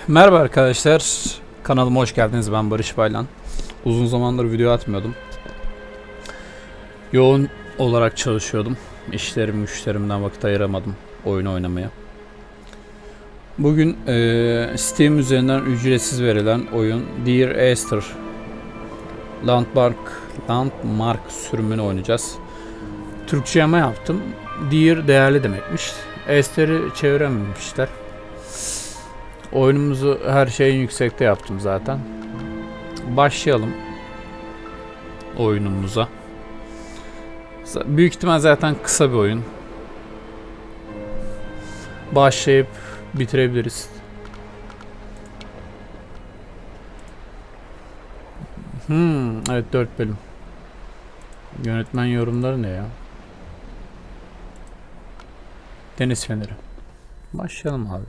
Merhaba arkadaşlar, kanalıma hoş geldiniz. Ben Barış Baylan. Uzun zamandır video atmıyordum. Yoğun olarak çalışıyordum. Müşterimden vakit ayıramadım oyun oynamaya. Bugün Steam üzerinden ücretsiz verilen oyun Dear Esther Landmark sürümünü oynayacağız. Türkçe yama yaptım. Dear değerli demekmiş. Esther'i çevirememişler. Oyunumuzu her şeyin yüksekte yaptım zaten. Başlayalım oyunumuza. Büyük ihtimal zaten kısa bir oyun. Başlayıp bitirebiliriz. Evet, 4 bölüm. Yönetmen yorumları ne ya? Deniz Feneri. Başlayalım abi.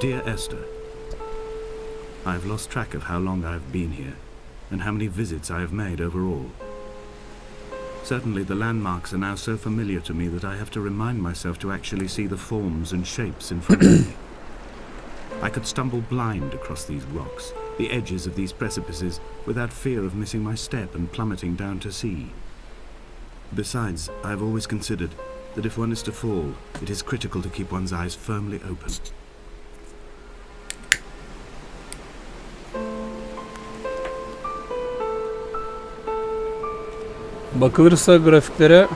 Dear Esther, I've lost track of how long I've been here and how many visits I have made overall. Certainly the landmarks are now so familiar to me that I have to remind myself to actually see the forms and shapes in front of me. I could stumble blind across these rocks, the edges of these precipices, without fear of missing my step and plummeting down to sea. Besides, I have always considered that if one is to fall, it is critical to keep one's eyes firmly open. Bakılırsa grafiklere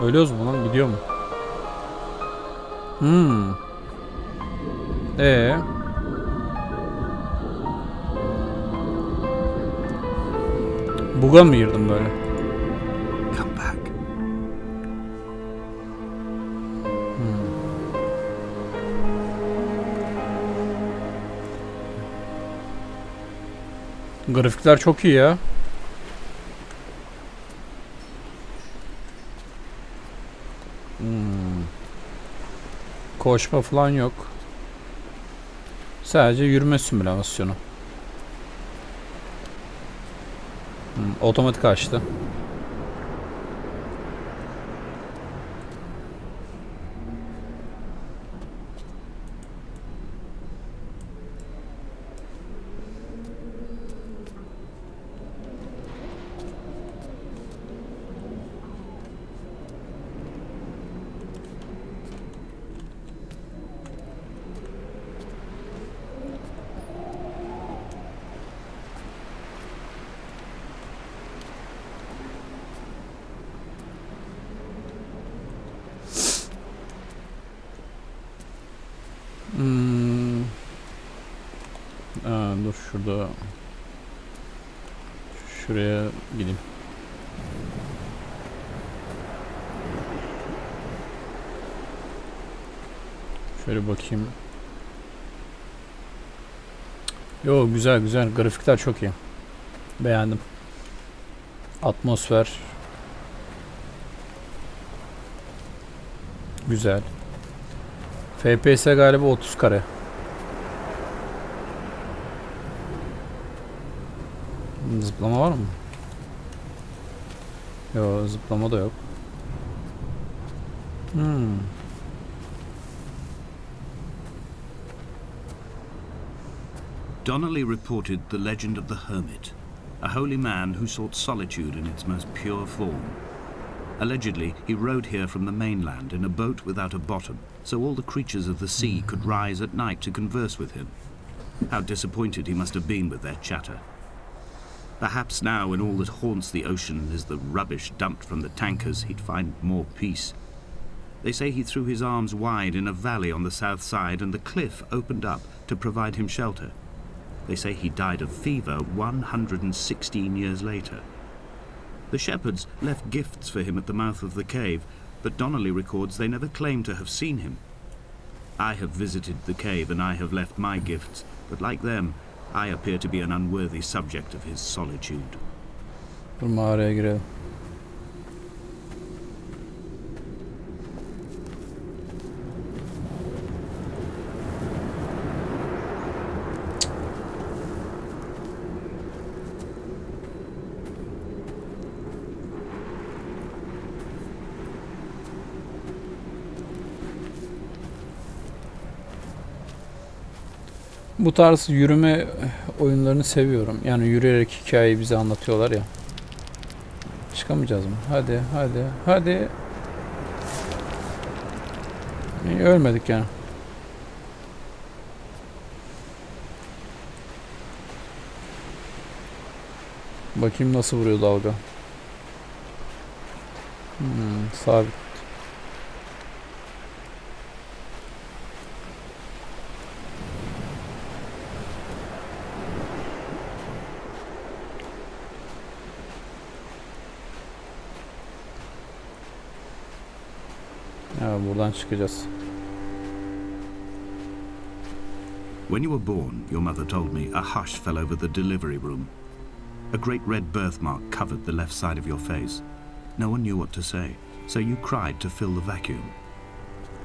ölüyoruz mu lan, gidiyor mu? Buga mı girdim böyle? Come back. Grafikler çok iyi ya. Koşma falan yok. Sadece yürüme simülasyonu. Otomatik açtı. Dur şurada. Şuraya gideyim. Şöyle bakayım. Yo, güzel. Grafikler çok iyi. Beğendim. Atmosfer güzel. FPS galiba 30 kare. Zıplama var mı? Yo, zıplama da yok. Donnelly reported the legend of the hermit, a holy man who sought solitude in its most pure form. Allegedly, he rode here from the mainland in a boat without a bottom, so all the creatures of the sea could rise at night to converse with him. How disappointed he must have been with their chatter. Perhaps now, when all that haunts the ocean is the rubbish dumped from the tankers, he'd find more peace. They say he threw his arms wide in a valley on the south side, and the cliff opened up to provide him shelter. They say he died of fever 116 years later. The shepherds left gifts for him at the mouth of the cave, but Donnelly records they never claimed to have seen him. I have visited the cave and I have left my gifts, but like them, I appear to be an unworthy subject of his solitude. Dur, mağaraya girelim. Bu tarz yürüme oyunlarını seviyorum. Yani yürüyerek hikayeyi bize anlatıyorlar ya. Çıkamayacağız mı? Hadi, hadi, hadi. Ölmedik yani. Bakayım nasıl vuruyor dalga. Sabit. Evet, buradan çıkacağız. When you were born, your mother told me a hush fell over the delivery room. A great red birthmark covered the left side of your face. No one knew what to say, so you cried to fill the vacuum.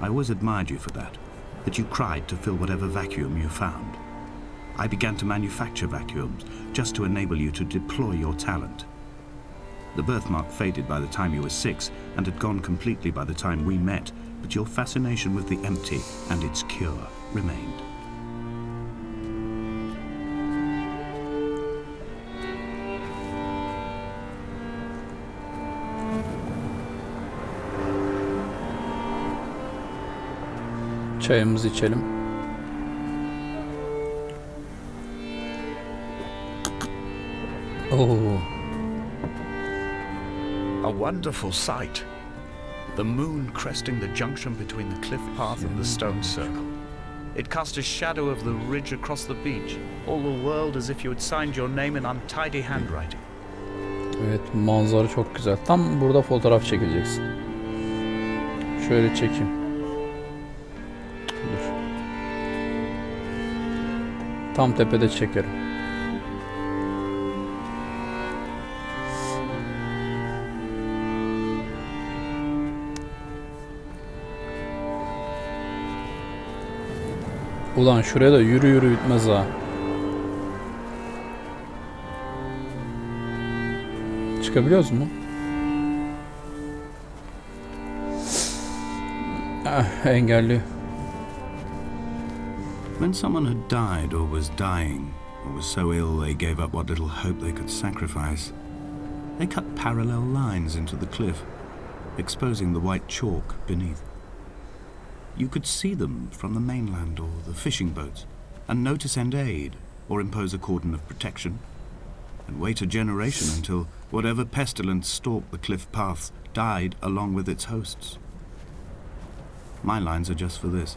I always admired you for that you cried to fill whatever vacuum you found. I began to manufacture vacuums just to enable you to deploy your talent. The birthmark faded by the time you were 6 and had gone completely by the time we met, but your fascination with the empty and its cure remained. Çayımızı içelim. Oh. A wonderful sight. The moon cresting the junction between the cliff path and the stone circle. It cast a shadow of the ridge across the beach, all the world as if you had signed your name in untidy handwriting. Evet, manzara çok güzel. Tam burada fotoğraf çekileceksin. Şöyle çekeyim. Dur. Tam tepede çekerim. Ulan şuraya da yürü yürü bitmez ha. Çıkabiliyoruz mu? Engelli. When someone had died or was dying, or was so ill they gave up what little hope they could sacrifice, they cut parallel lines into the cliff, exposing the white chalk beneath. You could see them from the mainland or the fishing boats, and know to send aid or impose a cordon of protection, and wait a generation until whatever pestilence stalked the cliff paths died along with its hosts. My lines are just for this,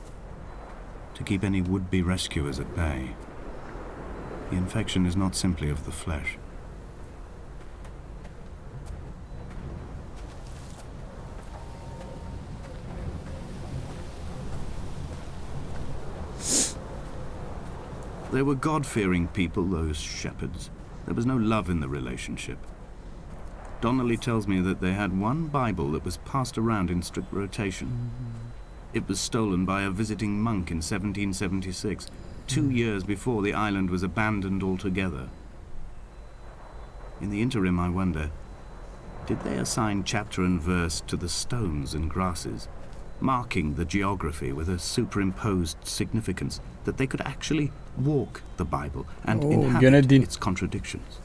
to keep any would-be rescuers at bay. The infection is not simply of the flesh. They were God-fearing people, those shepherds. There was no love in the relationship. Donnelly tells me that they had one Bible that was passed around in strict rotation. It was stolen by a visiting monk in 1776, 2 years before the island was abandoned altogether. In the interim, I wonder, did they assign chapter and verse to the stones and grasses, marking the geography with a superimposed significance that they could actually walk the Bible and inhabit its contradictions?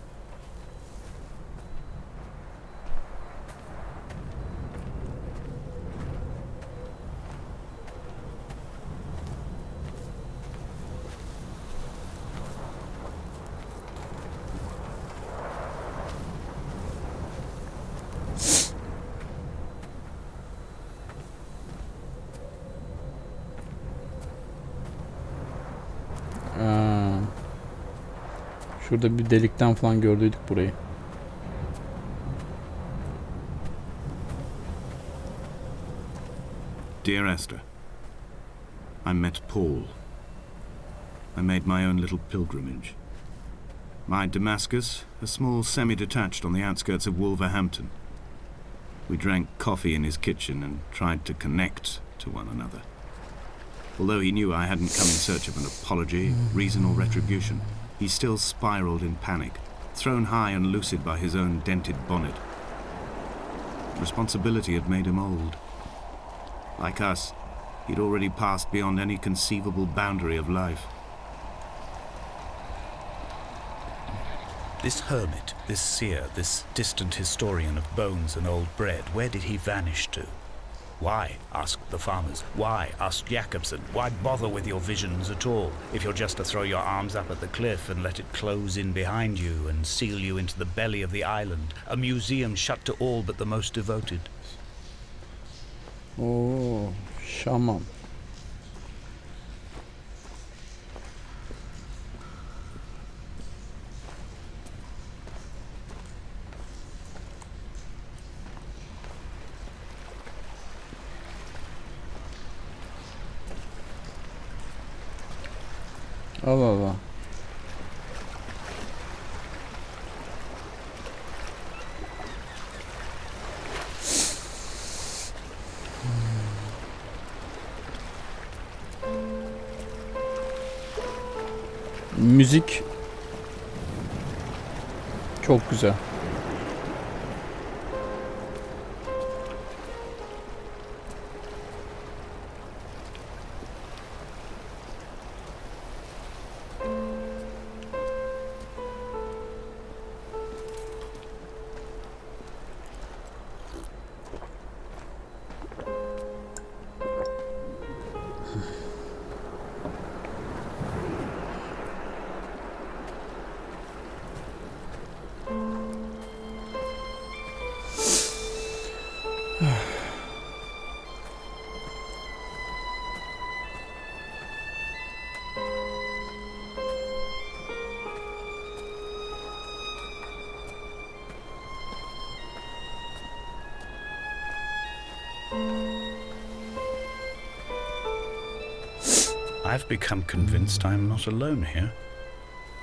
Şurada bir delikten falan gördüydük burayı. Dear Esther, I met Paul. I made my own little pilgrimage. My Damascus, a small semi-detached on the outskirts of Wolverhampton. We drank coffee in his kitchen and tried to connect to one another. Although he knew I hadn't come in search of an apology, reason or retribution, he still spiraled in panic, thrown high and lucid by his own dented bonnet. Responsibility had made him old. Like us, he'd already passed beyond any conceivable boundary of life. This hermit, this seer, this distant historian of bones and old bread, where did he vanish to? Why, asked the farmers. Why, asked Jakobsen. Why bother with your visions at all, if you're just to throw your arms up at the cliff and let it close in behind you and seal you into the belly of the island, a museum shut to all but the most devoted? Oo, şamam. Allah Allah. Müzik çok güzel. I've become convinced I am not alone here,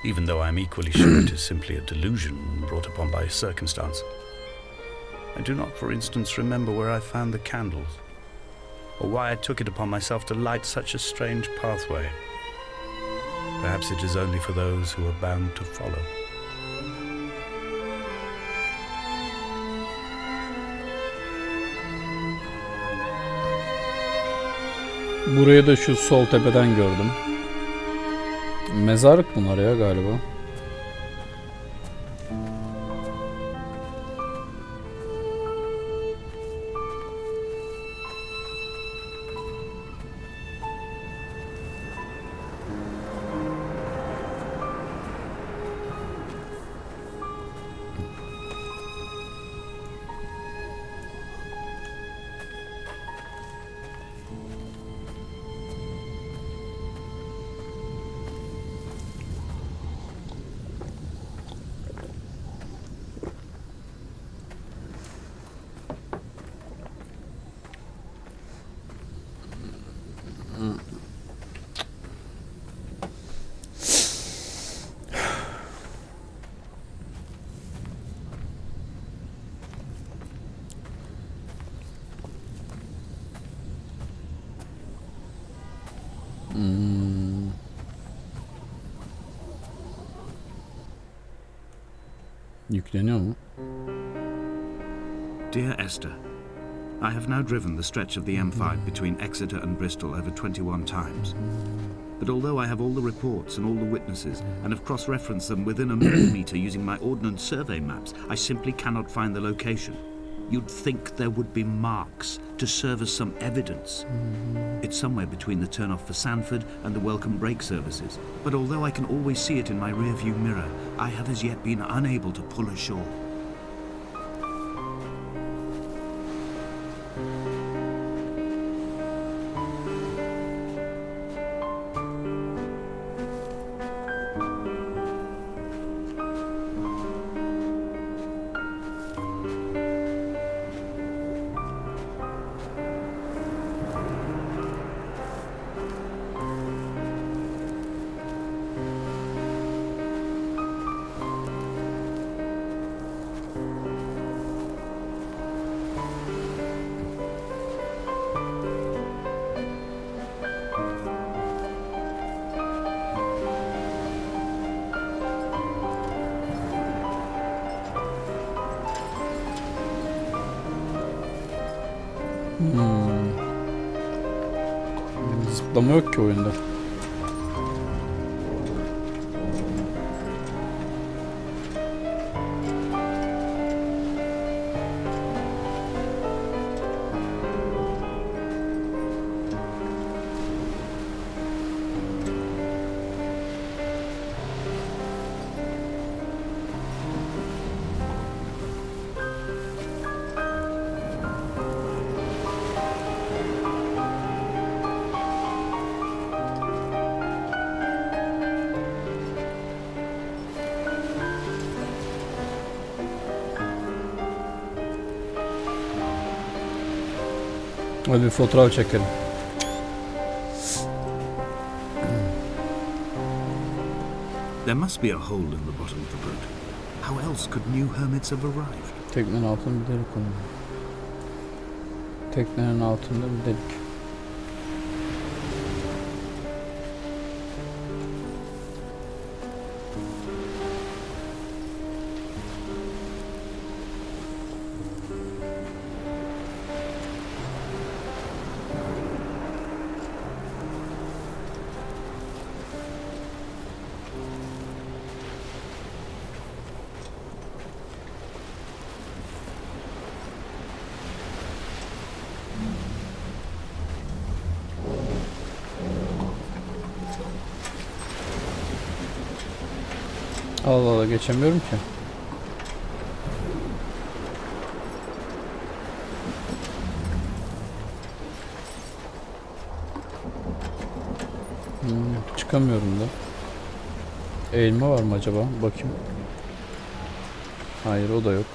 even though I'm equally sure it is simply a delusion brought upon by circumstance. I do not, for instance, remember where I found the candles, or why I took it upon myself to light such a strange pathway. Perhaps it is only for those who are bound to follow. Burayı da şu sol tepeden gördüm. Mezarlık bunlar ya galiba. Yükleniyor mu? Dear Esther, I have now driven the stretch of the M5 between Exeter and Bristol over 21 times. But although I have all the reports and all the witnesses and have cross-referenced them within a millimetre using my ordnance survey maps, I simply cannot find the location. You'd think there would be marks to serve as some evidence. It's somewhere between the turn-off for Sanford and the welcome break services. But although I can always see it in my rear-view mirror, I have as yet been unable to pull ashore. Zıplama yok ki oyunda. Hadi bir fotoğraf çekelim. There must be a hole in the bottom of the boat. How else could new hermits have arrived? Teknenin altında bir delik olmalı. Teknenin altında bir delik. Allah Allah, geçemiyorum ki. Çıkamıyorum da. Eğilme var mı acaba? Bakayım. Hayır, o da yok.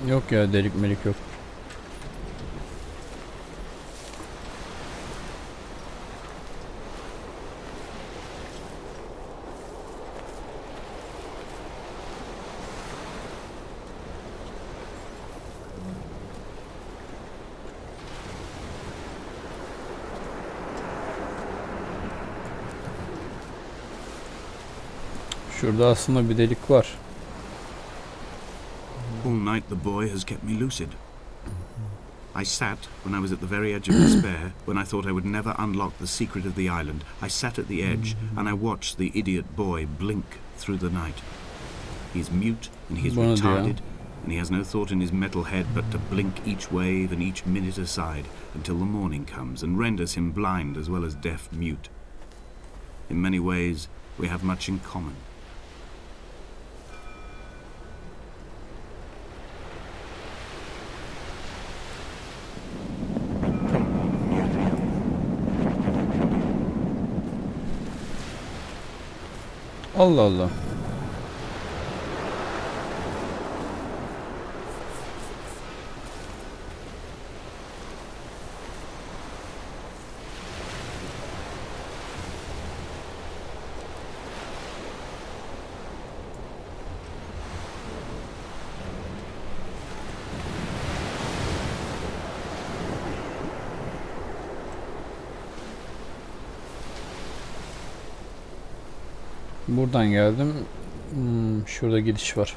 Yok ya, delik melik yok. Şurada aslında bir delik var. All night the boy has kept me lucid. I sat, when I was at the very edge of despair, when I thought I would never unlock the secret of the island, I sat at the edge and I watched the idiot boy blink through the night. He's mute and he's retarded, and he has no thought in his metal head but to blink each wave and each minute aside until the morning comes and renders him blind as well as deaf mute. In many ways, we have much in common. Allah Allah. Buradan geldim. Şurada gidiş var.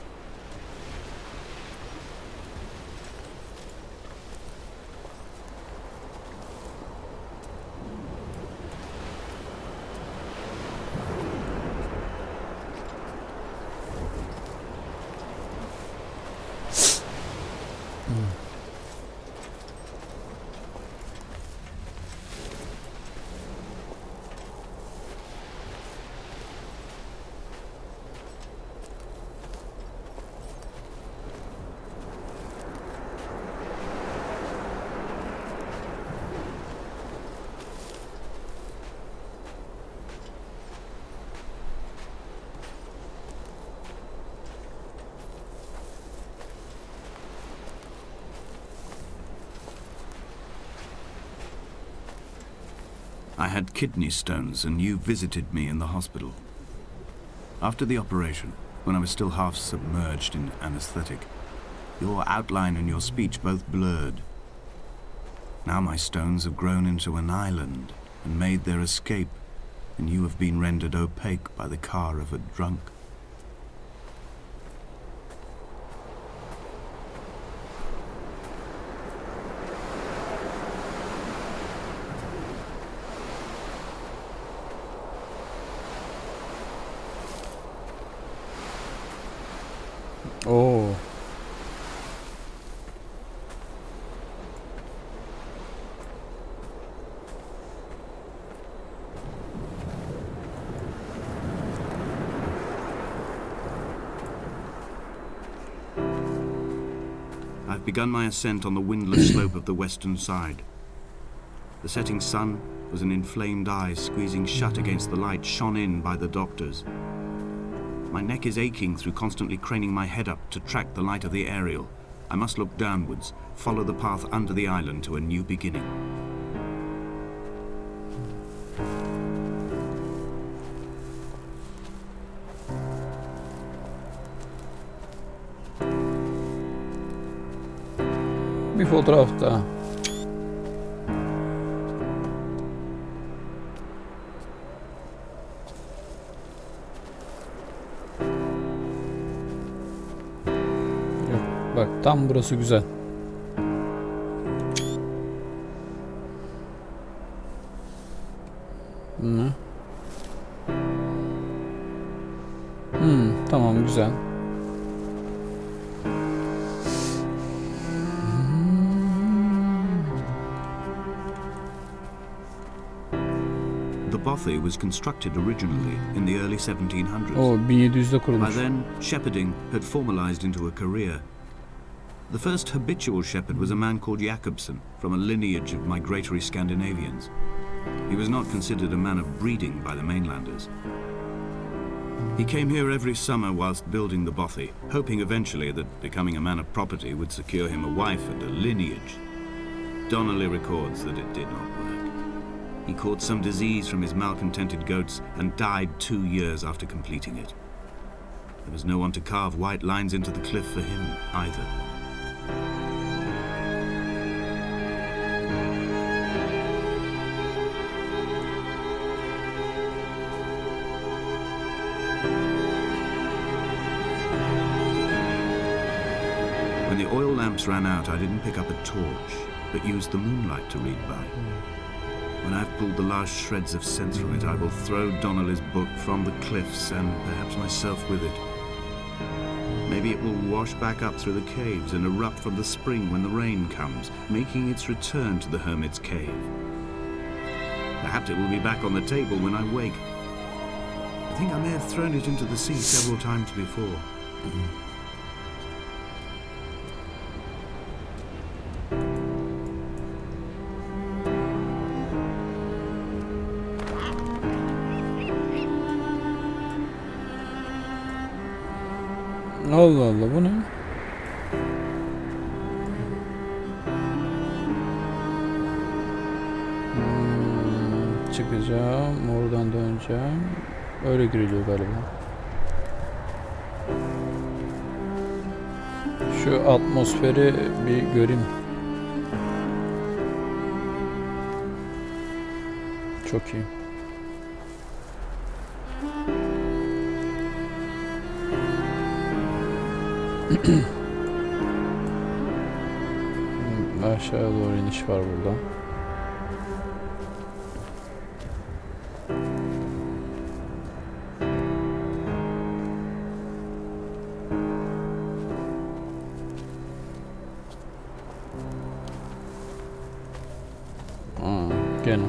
I had kidney stones and you visited me in the hospital. After the operation, when I was still half submerged in anesthetic, your outline and your speech both blurred. Now my stones have grown into an island and made their escape, and you have been rendered opaque by the car of a drunk. Oo. I've begun my ascent on the windless slope of the western side. The setting sun was an inflamed eye squeezing shut against the light shone in by the doctors. My neck is aching through constantly craning my head up to track the light of the aerial. I must look downwards, follow the path under the island to a new beginning. Bir fotoğraf daha. Yok, bak tam burası güzel. Ne? Tamam güzel. The bothy was constructed originally in the early 1700s. O 1700'de By kurulmuş. then, shepherding had formalized into a career. The first habitual shepherd was a man called Jakobsen, from a lineage of migratory Scandinavians. He was not considered a man of breeding by the mainlanders. He came here every summer whilst building the bothy, hoping eventually that becoming a man of property would secure him a wife and a lineage. Donnelly records that it did not work. He caught some disease from his malcontented goats and died 2 years after completing it. There was no one to carve white lines into the cliff for him either. When the oil lamps ran out, I didn't pick up a torch, but used the moonlight to read by. When I've pulled the last shreds of sense from it, I will throw Donnelly's book from the cliffs and perhaps myself with it. Maybe it will wash back up through the caves and erupt from the spring when the rain comes, making its return to the hermit's cave. Perhaps it will be back on the table when I wake. I think I may have thrown it into the sea several times before. Allah Allah, bu ne? Çıkacağım, oradan döneceğim. Öyle giriliyor galiba. Şu atmosferi bir göreyim. Çok iyi. Aşağıya doğru iniş var burada. Gene.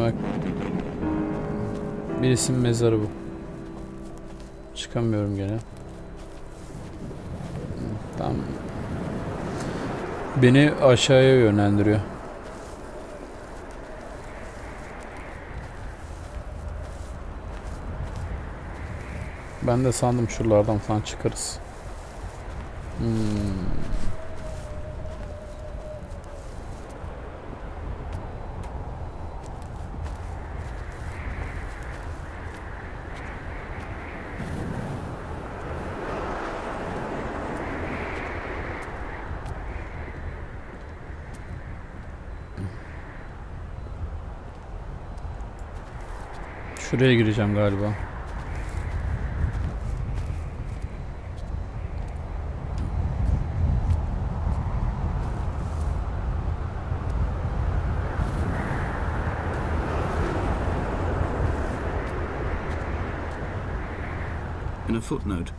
Bak. Birisinin mezarı bu. Çıkamıyorum gene. Tamam. Beni aşağıya yönlendiriyor. Ben de sandım şuralardan falan çıkarız. Şuraya gireceğim galiba. In a footnote,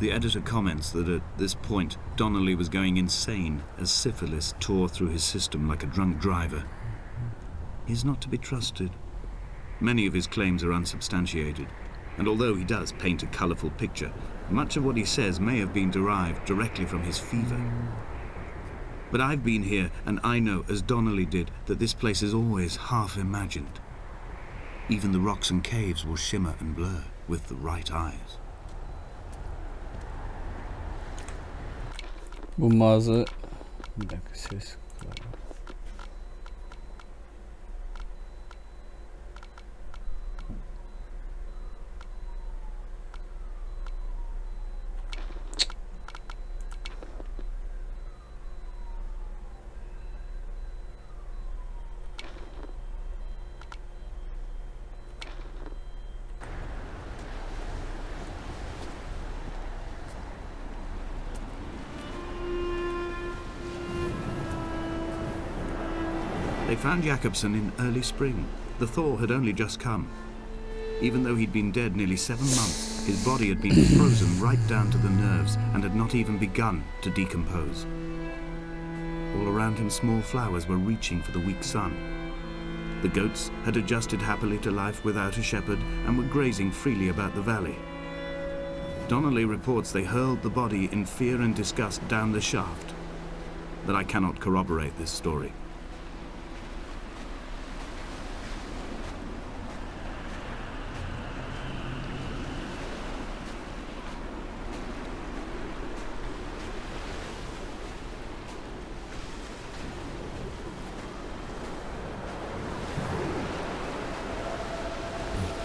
the editor comments that at this point Donnelly was going insane as syphilis tore through his system like a drunk driver. He's not to be trusted. Many of his claims are unsubstantiated, and although he does paint a colourful picture, much of what he says may have been derived directly from his fever. But I've been here, and I know, as Donnelly did, that this place is always half imagined. Even the rocks and caves will shimmer and blur with the right eyes. Bu mağaza... Bir dakika, ses. They found Jakobsen in early spring. The thaw had only just come. Even though he'd been dead nearly 7 months, his body had been frozen right down to the nerves and had not even begun to decompose. All around him, small flowers were reaching for the weak sun. The goats had adjusted happily to life without a shepherd and were grazing freely about the valley. Donnelly reports they hurled the body in fear and disgust down the shaft, but I cannot corroborate this story.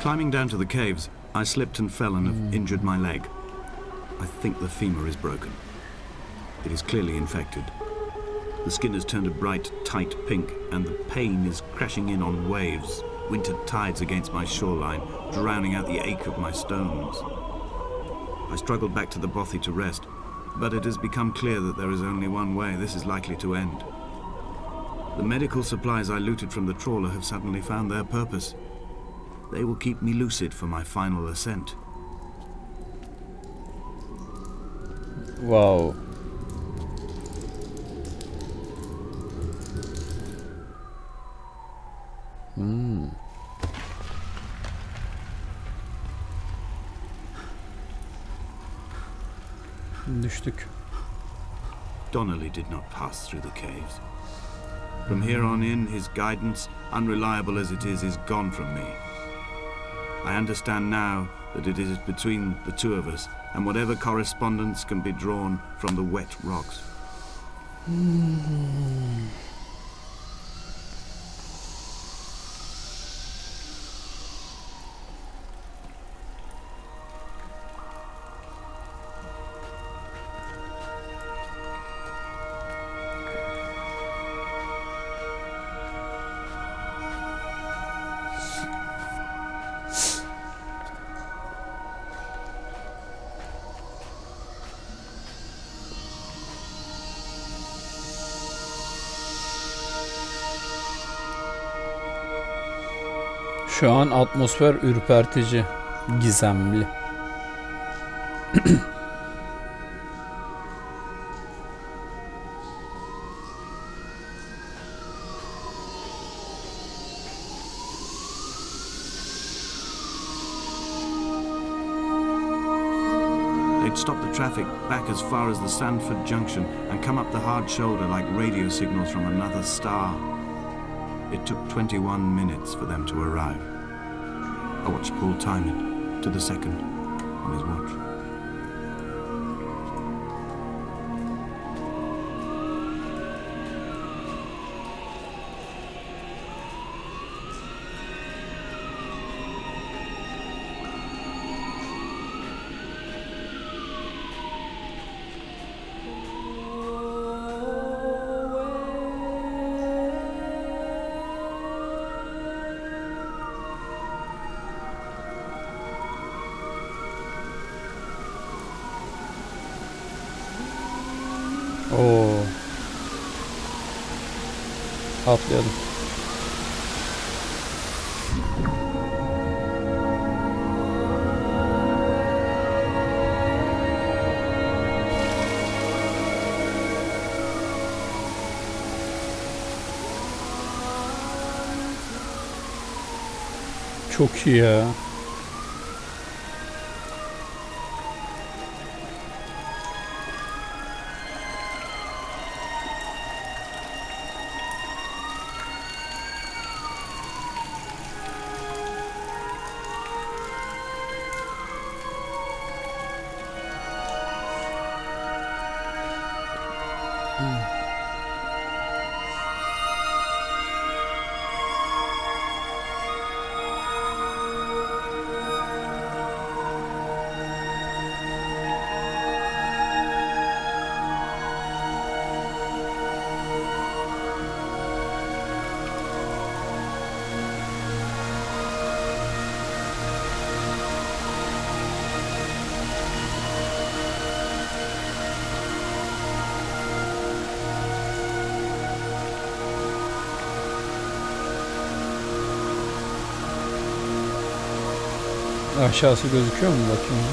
Climbing down to the caves, I slipped and fell and have injured my leg. I think the femur is broken. It is clearly infected. The skin has turned a bright, tight pink, and the pain is crashing in on waves, winter tides against my shoreline, drowning out the ache of my stones. I struggled back to the bothy to rest, but it has become clear that there is only one way this is likely to end. The medical supplies I looted from the trawler have suddenly found their purpose. They will keep me lucid for my final ascent. Wow. Düştük. Donnelly did not pass through the caves. From here on in, his guidance, unreliable as it is gone from me. I understand now that it is between the two of us, and whatever correspondence can be drawn from the wet rocks. Şu an atmosfer ürpertici, gizemli. They'd stop the traffic back as far as the Sandford Junction and come up the hard shoulder like radio signals from another star. It took 21 minutes for them to arrive. I watched Paul time it to the second on his watch. Oo. Atlayalım. Çok iyi ya. Aşağısı gözüküyor mu bakayım?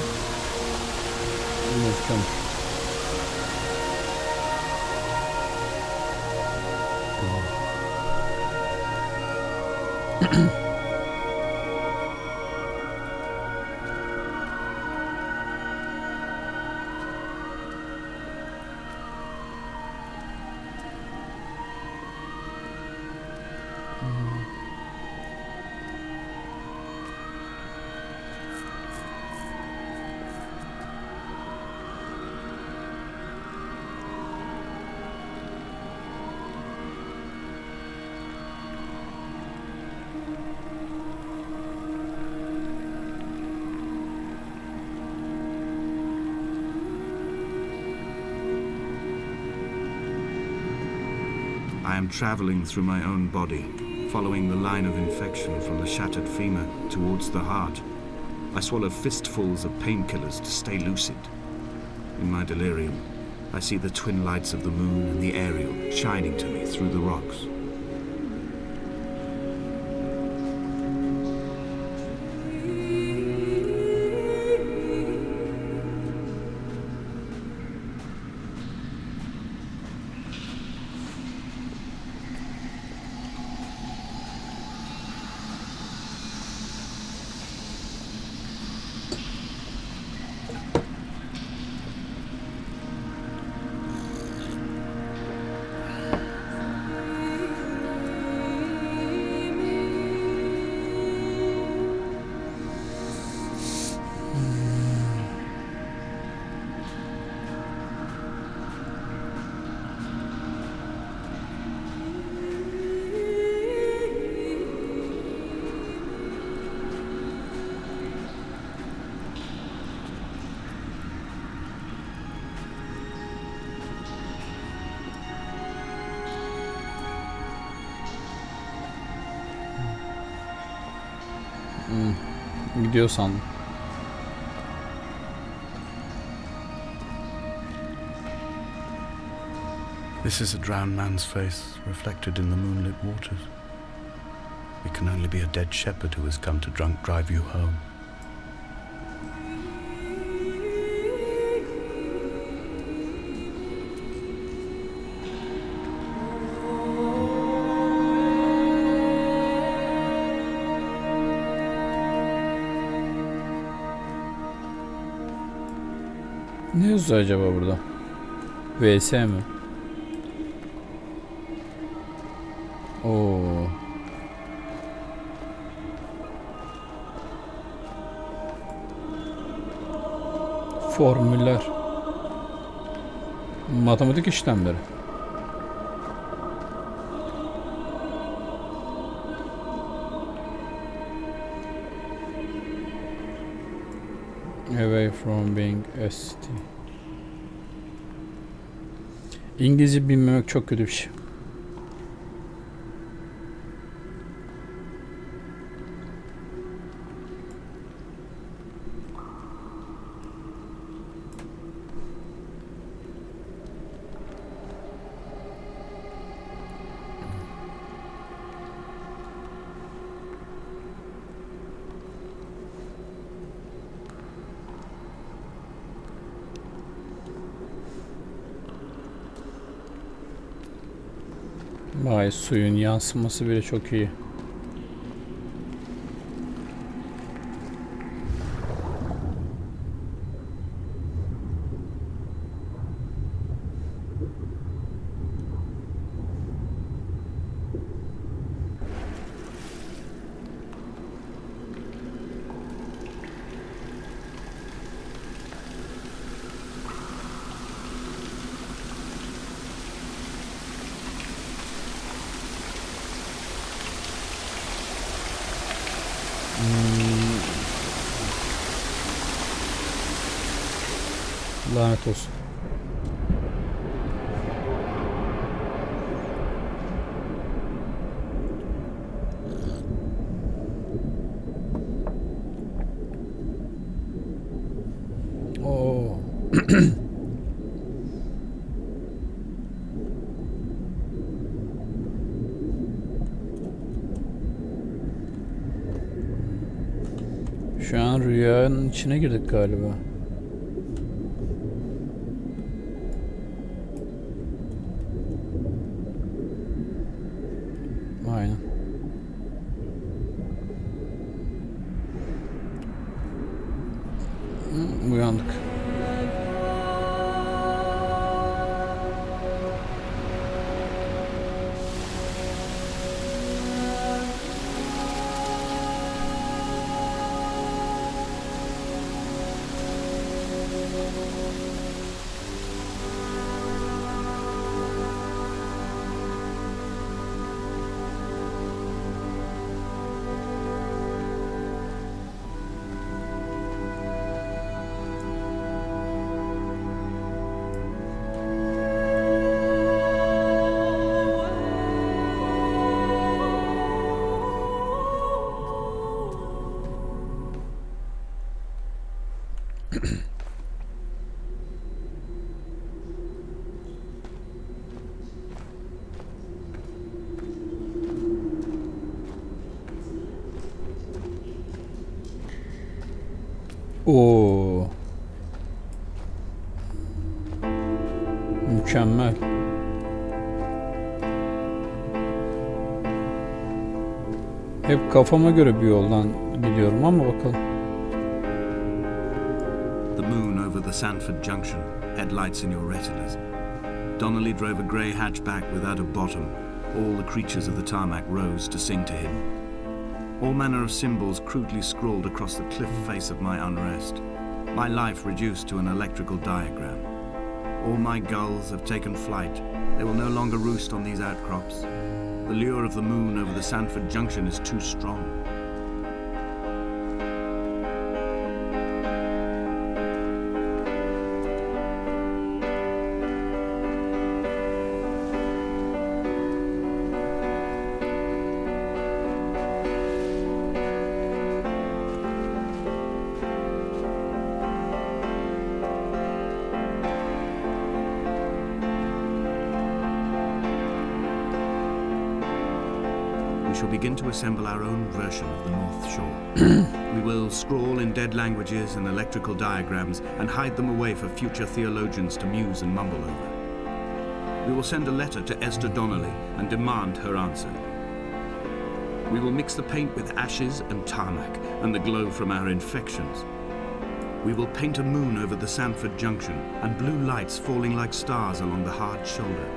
Gözüküyormuş. I am traveling through my own body, following the line of infection from the shattered femur towards the heart. I swallow fistfuls of painkillers to stay lucid. In my delirium, I see the twin lights of the moon and the Ariel shining to me through the rocks. Gidiyor sandım. This is a drowned man's face reflected in the moonlit waters. It can only be a dead shepherd who has come to drunk drive you home. Ne yazıyor acaba burada? VS mi? Oo. Formüller. Matematik işlemleri. Away from being ST. İngilizce bilmemek çok kötü bir şey. Vay, suyun yansıması bile çok iyi. Lanet olsun. Oo. Şu an rüyanın içine girdik galiba. Aynen. Uyandık. Oo. Mükemmel. Hep kafama göre bir yoldan gidiyorum ama bakalım. The moon over the Sanford Junction, headlights in your retinas. Donnelly drove a grey hatchback without a bottom. All the creatures of the tarmac rose to sing to him. All manner of symbols crudely scrawled across the cliff face of my unrest. My life reduced to an electrical diagram. All my gulls have taken flight. They will no longer roost on these outcrops. The lure of the moon over the Sanford Junction is too strong. We shall begin to assemble our own version of the North Shore. We will scrawl in dead languages and electrical diagrams and hide them away for future theologians to muse and mumble over. We will send a letter to Esther Donnelly and demand her answer. We will mix the paint with ashes and tarmac and the glow from our infections. We will paint a moon over the Sanford Junction and blue lights falling like stars along the hard shoulder.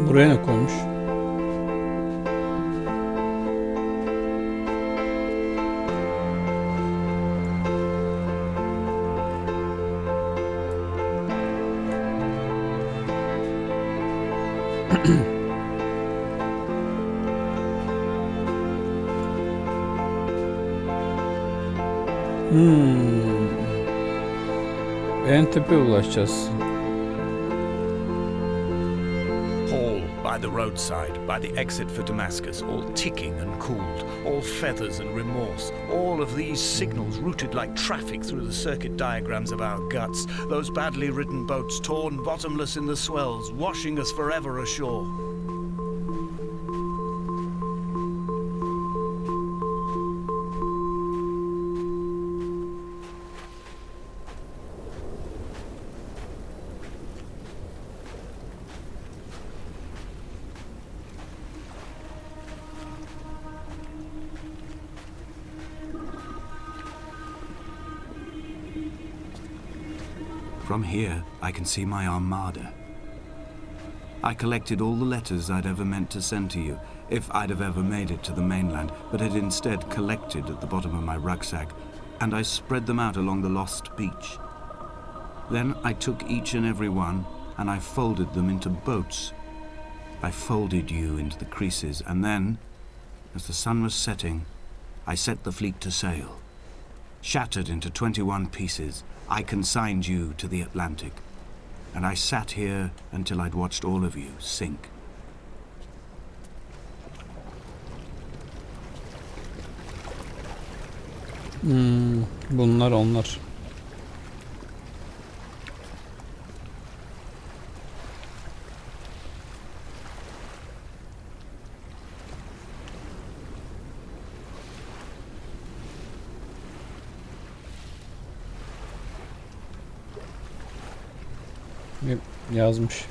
Buraya ne koymuş? En tepeye ulaşacağız. By the roadside, by the exit for Damascus, all ticking and cooled, all feathers and remorse, all of these signals routed like traffic through the circuit diagrams of our guts, those badly ridden boats torn bottomless in the swells, washing us forever ashore. From here, I can see my armada. I collected all the letters I'd ever meant to send to you, if I'd have ever made it to the mainland, but had instead collected at the bottom of my rucksack, and I spread them out along the lost beach. Then I took each and every one, and I folded them into boats. I folded you into the creases, and then, as the sun was setting, I set the fleet to sail. Shattered into 21 pieces, I consigned you to the Atlantic, and I sat here until I'd watched all of you sink. Bunlar onlar. Yazmış.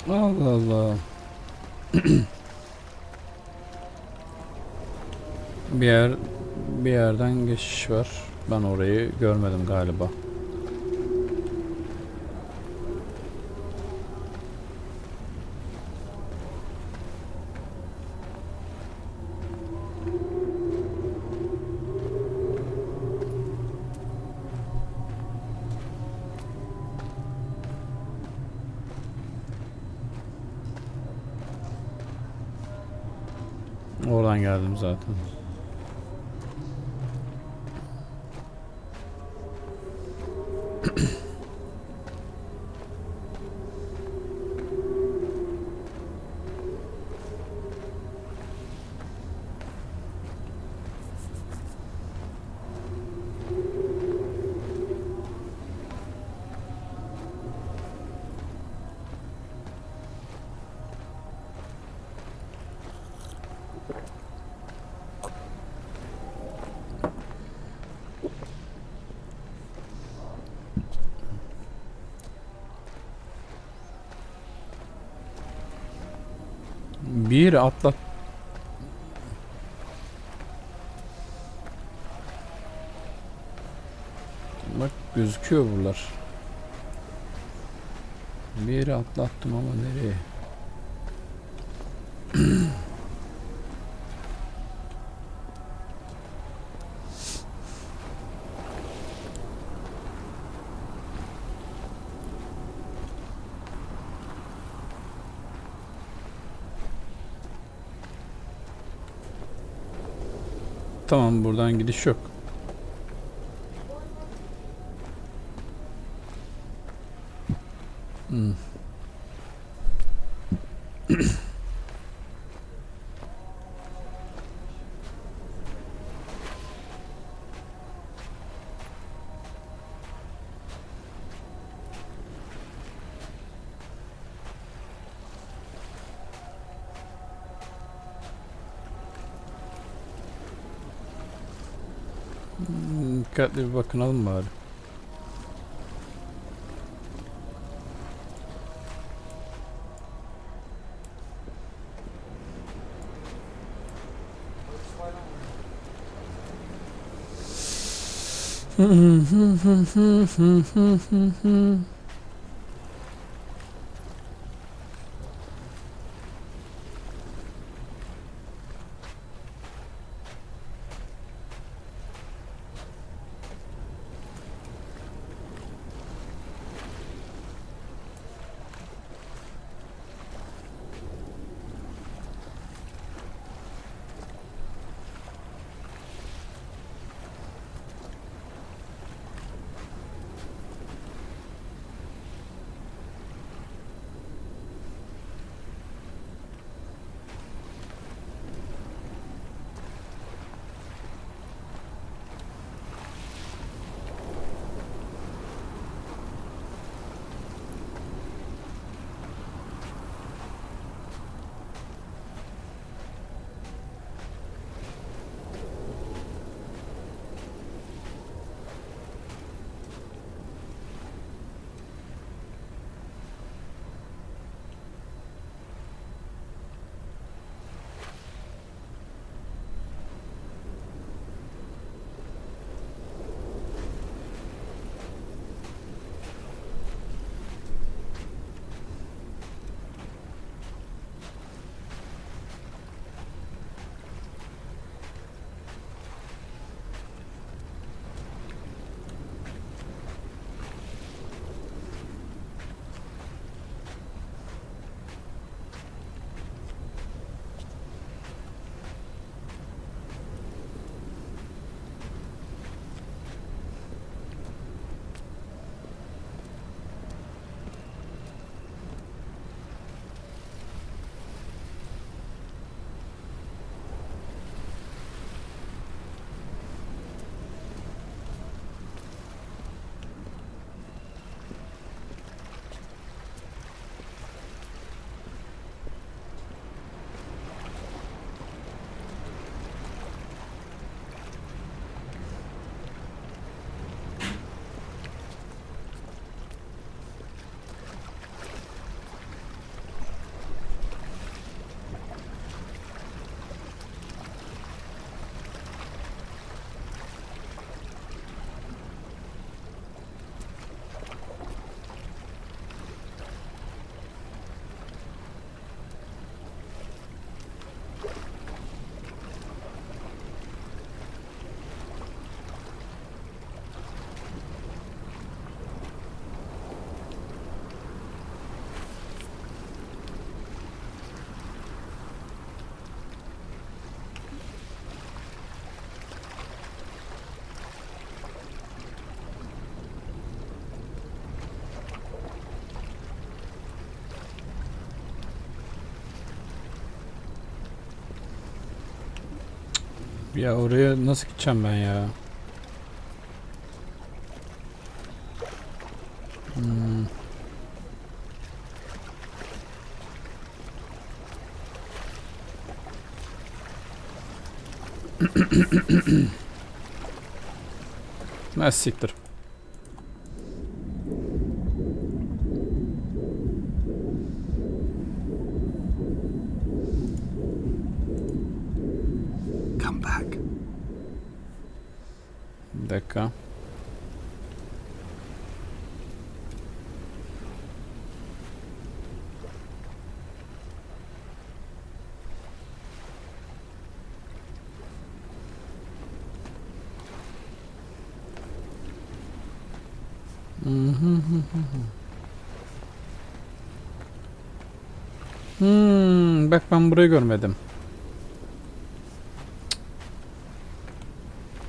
Allah Allah. Bir yerden geçiş var. Ben orayı görmedim galiba. Oradan geldim zaten. Bir atlat. Bak gözüküyor buralar. Bir yere atlattım ama nereye? Tamam, buradan gidiş yok. Dikkatli bir bakınalım bari. Ya oraya nasıl gideceğim ben ya? Ne siktir. Bir dakika. Bak ben burayı görmedim.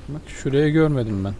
Bak şurayı görmedim ben.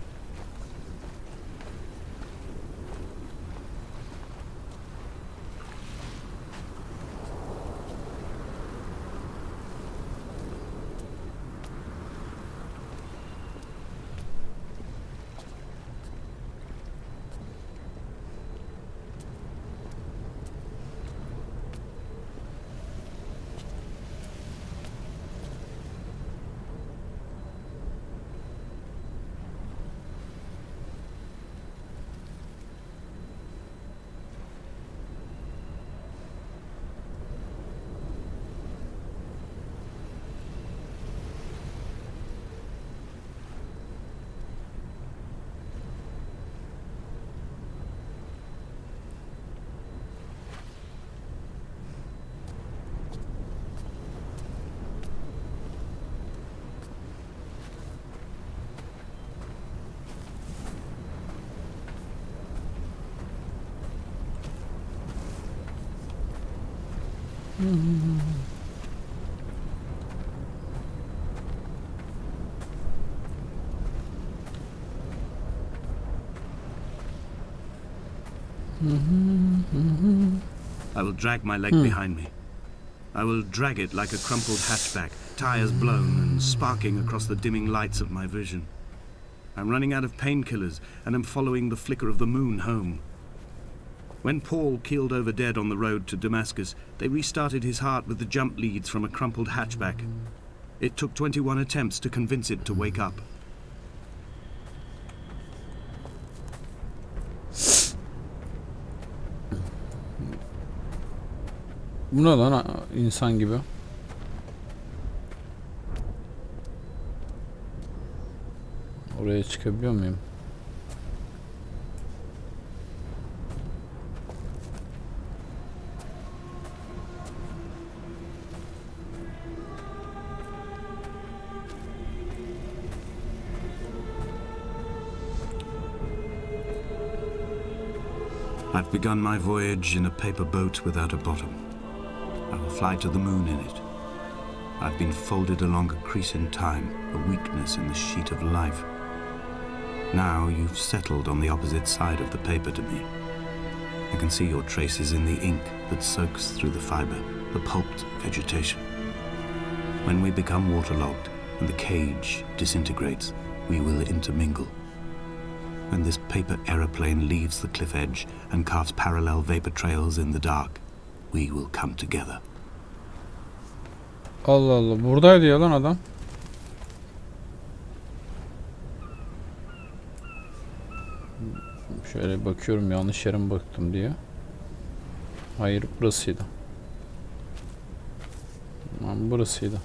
I will drag my leg behind me. I will drag it like a crumpled hatchback, tires blown and sparking across the dimming lights of my vision. I'm running out of painkillers and am following the flicker of the moon home. When Paul keeled over dead on the road to Damascus, they restarted his heart with the jump leads from a crumpled hatchback. It took 21 attempts to convince it to wake up. Bu ne lan insan gibi? Oraya çıkabiliyor muyum? I've begun my voyage in a paper boat without a bottom. I will fly to the moon in it. I've been folded along a crease in time, a weakness in the sheet of life. Now you've settled on the opposite side of the paper to me. I can see your traces in the ink that soaks through the fiber, the pulped vegetation. When we become waterlogged and the cage disintegrates, we will intermingle. When this paper aeroplane leaves the cliff edge and carves parallel vapor trails in the dark, we will come together. Allah Allah, buradaydı ya lan adam. Şöyle bakıyorum, yanlış yere mi baktım diye. Hayır, burasıydı. Tamam, burasıydı.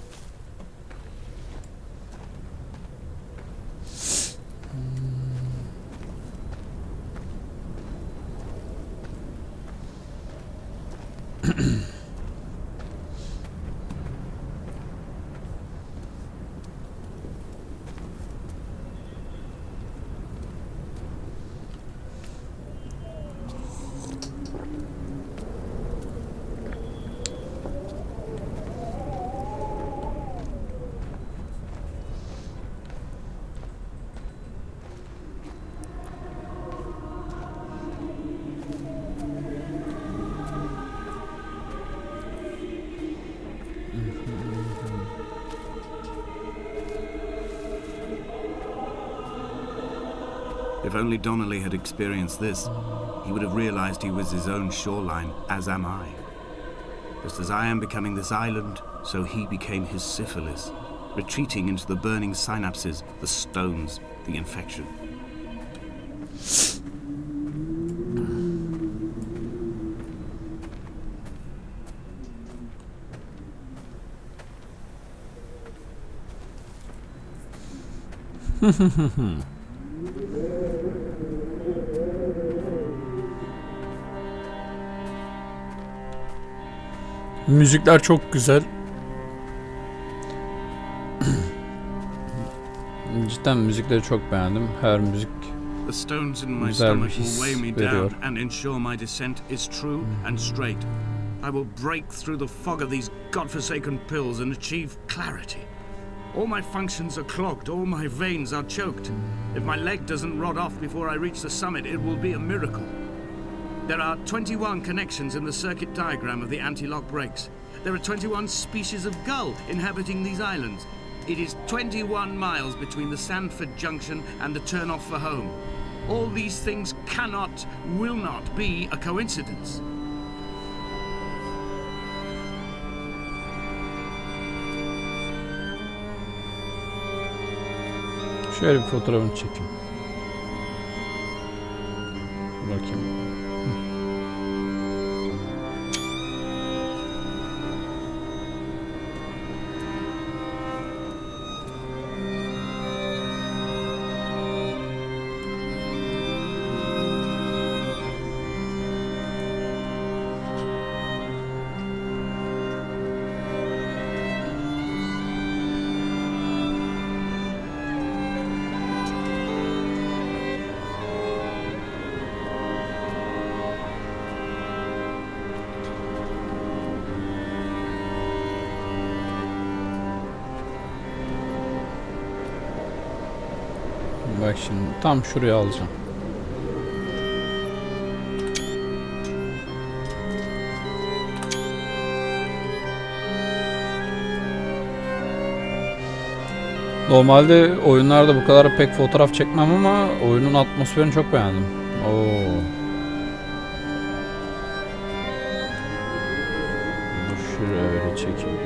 If only Donnelly had experienced this, he would have realized he was his own shoreline, as am I. Just as I am becoming this island, so he became his syphilis, retreating into the burning synapses, the stones, the infection. Müzikler çok güzel. Cidden müzikleri çok beğendim. Her müzik The stones in my güzel bir stomach will his weigh me veriyor. down and ensure my descent is true and straight. I will break through the fog of these godforsaken pills and achieve clarity. All my functions are clogged, all my veins are choked. If my leg doesn't rot off before I reach the summit, it will be a miracle. There are 21 connections in the circuit diagram of the anti-lock brakes. There are 21 species of gull inhabiting these islands. It is 21 miles between the Sandford Junction and the turn-off for home. All these things cannot, will not be a coincidence. Şöyle bir fotoğrafını çekeyim. Bakayım. Bak şimdi tam şuraya alacağım. Normalde oyunlarda bu kadar pek fotoğraf çekmem ama oyunun atmosferini çok beğendim. Oo. Dur şuraya öyle çekeyim.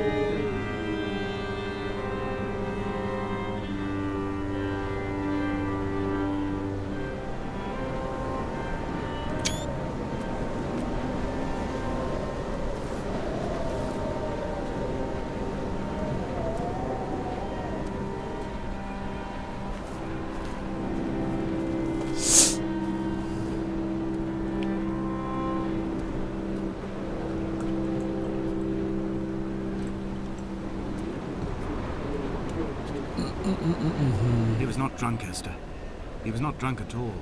He was not drunk, Esther. He was not drunk at all.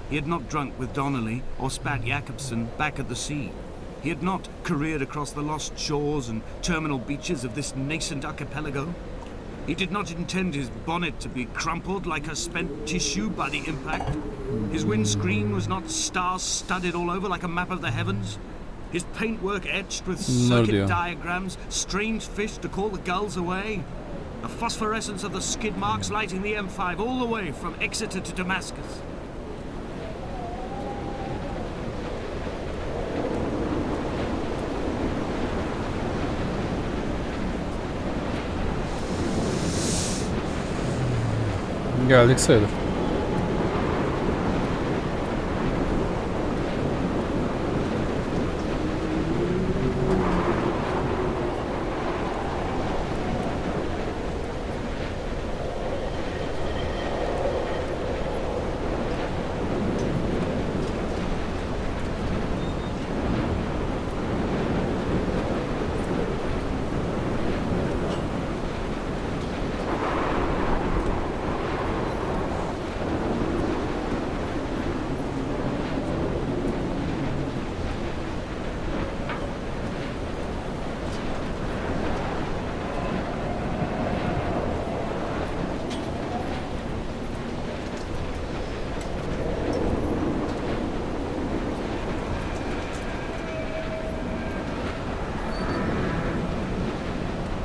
He had not drunk with Donnelly or spat Jakobsen back at the sea. He had not careered across the lost shores and terminal beaches of this nascent archipelago. He did not intend his bonnet to be crumpled like a spent tissue by the impact. His windscreen was not star-studded all over like a map of the heavens. His paintwork etched with circuit diagrams, strange fish to call the gulls away. The phosphorescence of the skid marks lighting the M5 all the way from Exeter to Damascus. Geldik sayılır.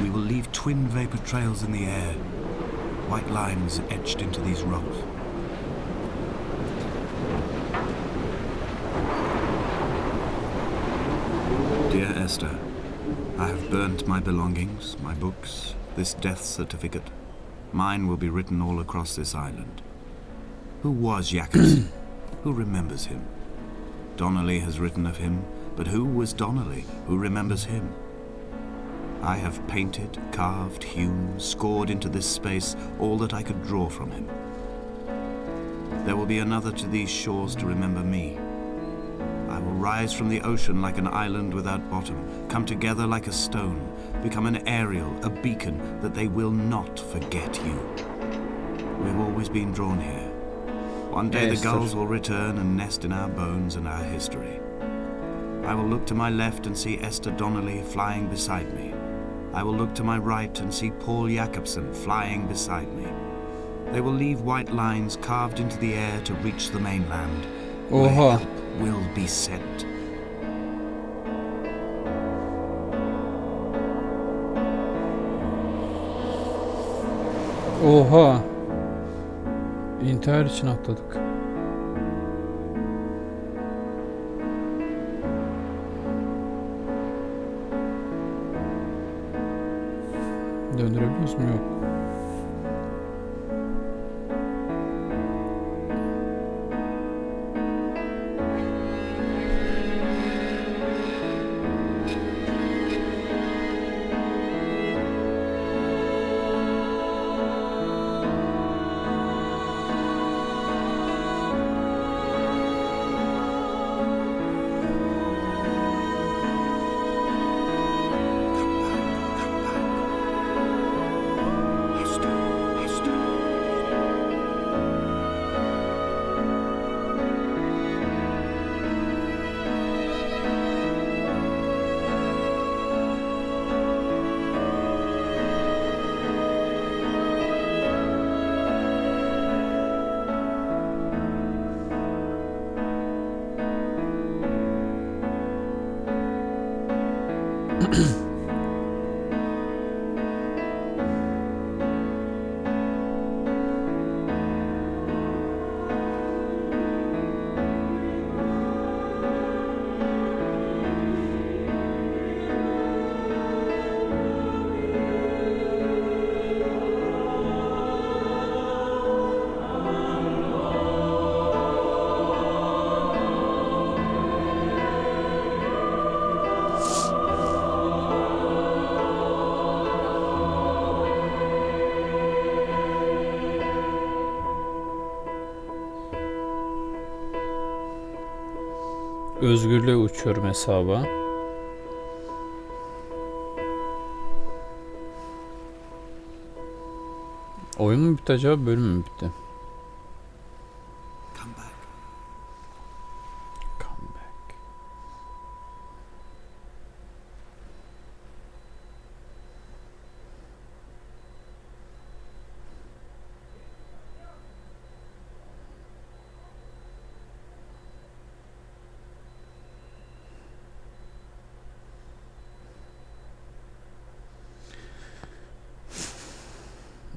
We will leave twin vapor trails in the air, white lines etched into these rocks. Dear Esther, I have burnt my belongings, my books, this death certificate. Mine will be written all across this island. Who was Jakobsen? Who remembers him? Donnelly has written of him, but who was Donnelly? Who remembers him? I have painted, carved, hewn, scored into this space all that I could draw from him. There will be another to these shores to remember me. I will rise from the ocean like an island without bottom, come together like a stone, become an aerial, a beacon that they will not forget you. We've always been drawn here. One day the Esther. gulls will return and nest in our bones and our history. I will look to my left and see Esther Donnelly flying beside me. I will look to my right and see Paul Jacobsen flying beside me. They will leave white lines carved into the air to reach the mainland, where Oha. help will be sent. Oha. İntihar için atladık. Döndürebiliyoruz mu? Yok. Özgürlüğe uçuyorum hesaba. Oyun mu bitti acaba, bölüm mü bitti? Come back. Come back.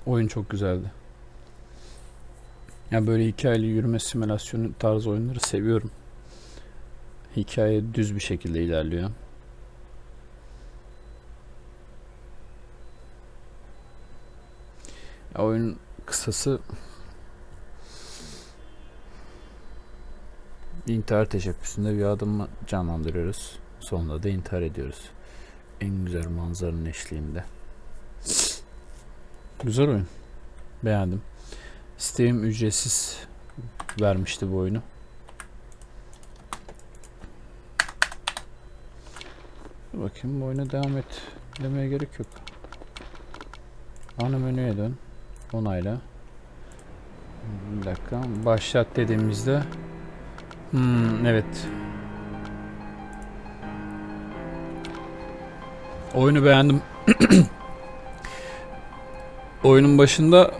Oyun çok güzeldi. Ya böyle hikayeli yürüme simülasyonu tarzı oyunları seviyorum. Hikaye düz bir şekilde ilerliyor. Ya oyunun kısası intihar teşebbüsünde bir adamı canlandırıyoruz. Sonunda da intihar ediyoruz. En güzel manzaranın eşliğinde. Güzel oyun. Beğendim. Steam ücretsiz vermişti bu oyunu. Dur bakayım, bu oyuna devam et demeye gerek yok. Ana menüye dön. Onayla. Bir dakika. Başlat dediğimizde evet. Oyunu beğendim. Oyunun başında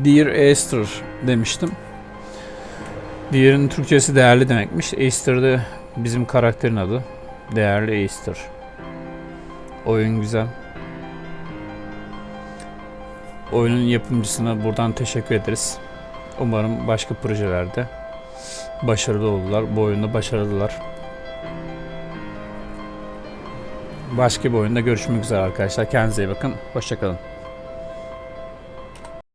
Dear Esther demiştim. Dear'ın Türkçesi değerli demekmiş. Esther de bizim karakterin adı. Değerli Esther. Oyun güzel. Oyunun yapımcısına buradan teşekkür ederiz. Umarım başka projelerde başarılı olurlar. Bu oyunda başarılılar. Başka bir oyunda görüşmek üzere arkadaşlar. Kendinize iyi bakın. Hoşça kalın.